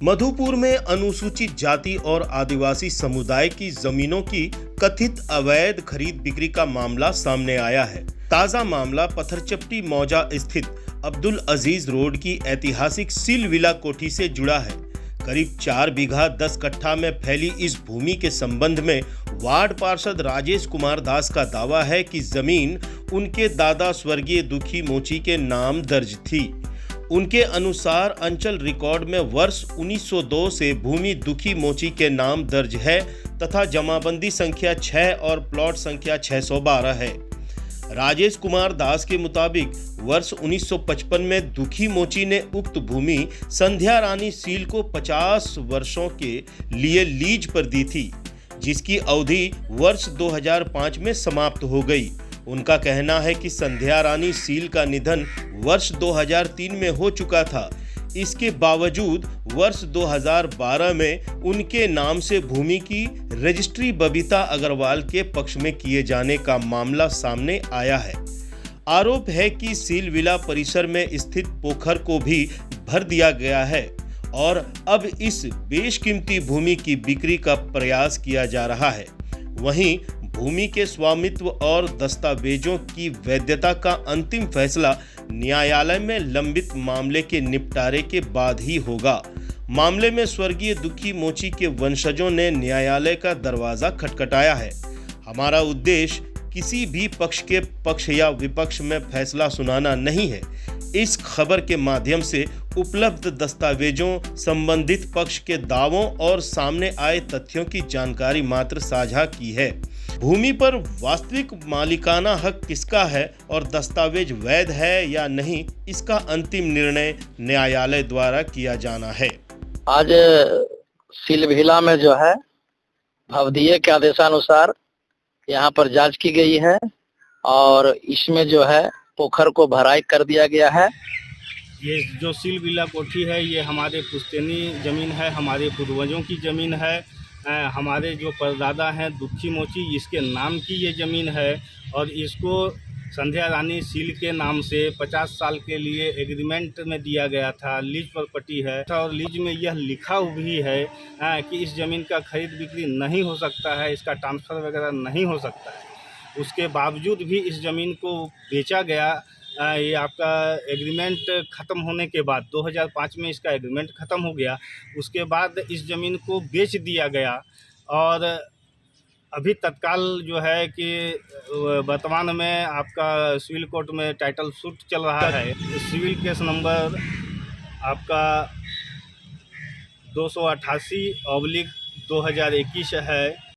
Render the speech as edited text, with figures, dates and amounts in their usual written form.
मधुपुर में अनुसूचित जाति और आदिवासी समुदाय की जमीनों की कथित अवैध खरीद बिक्री का मामला सामने आया है। ताजा मामला पत्थरचट्टी मौजा स्थित अब्दुल अजीज रोड की ऐतिहासिक सील विला कोठी से जुड़ा है। करीब 4 बीघा 10 कट्ठा में फैली इस भूमि के संबंध में वार्ड पार्षद राजेश कुमार दास का दावा है कि जमीन उनके दादा स्वर्गीय दुखी मोची के नाम दर्ज थी। उनके अनुसार अंचल रिकॉर्ड में वर्ष 1902 से भूमि दुखी मोची के नाम दर्ज है तथा जमाबंदी संख्या 6 और प्लॉट संख्या 612 है। राजेश कुमार दास के मुताबिक वर्ष 1955 में दुखी मोची ने उक्त भूमि संध्या रानी सील को 50 वर्षों के लिए लीज पर दी थी, जिसकी अवधि वर्ष 2005 में समाप्त हो गई। उनका कहना है कि संध्या रानी सील का निधन वर्ष 2003 में हो चुका था। इसके बावजूद वर्ष 2012 में उनके नाम से भूमि की रजिस्ट्री बबीता अग्रवाल के पक्ष में किए जाने का मामला सामने आया है। आरोप है कि सील विला परिसर में स्थित पोखर को भी भर दिया गया है और अब इस बेशकीमती भूमि की बिक्री का प्रयास किया जा रहा है। वहीं भूमि के स्वामित्व और दस्तावेजों की वैधता का अंतिम फैसला न्यायालय में लंबित मामले के निपटारे के बाद ही होगा। मामले में स्वर्गीय दुखी मोची के वंशजों ने न्यायालय का दरवाजा खटखटाया है। हमारा उद्देश्य किसी भी पक्ष के पक्ष या विपक्ष में फैसला सुनाना नहीं है। इस खबर के माध्यम से उपलब्ध दस्तावेजों, संबंधित पक्ष के दावों और सामने आए तथ्यों की जानकारी मात्र साझा की है। भूमि पर वास्तविक मालिकाना हक किसका है और दस्तावेज वैध है या नहीं, इसका अंतिम निर्णय न्यायालय द्वारा किया जाना है। आज सिलभिला में जो है भवदीय के आदेशानुसार यहाँ पर जांच की गई है और इसमें जो है पोखर को भराई कर दिया गया है। ये जो सील विला कोठी है ये हमारे पुश्तैनी ज़मीन है, हमारे पूर्वजों की ज़मीन है। हमारे जो परदादा हैं दुखी मोची, इसके नाम की ये ज़मीन है और इसको संध्या रानी सील के नाम से 50 साल के लिए एग्रीमेंट में दिया गया था। लीज प्रॉपर्टी है और लीज में यह लिखा भी है कि इस ज़मीन का खरीद बिक्री नहीं हो सकता है, इसका ट्रांसफ़र वगैरह नहीं हो सकता है। उसके बावजूद भी इस ज़मीन को बेचा गया। ये आपका एग्रीमेंट ख़त्म होने के बाद 2005 में इसका एग्रीमेंट ख़त्म हो गया। उसके बाद इस ज़मीन को बेच दिया गया और अभी तत्काल जो है कि वर्तमान में आपका सिविल कोर्ट में टाइटल सूट चल रहा है। सिविल केस नंबर आपका 288/2021 है।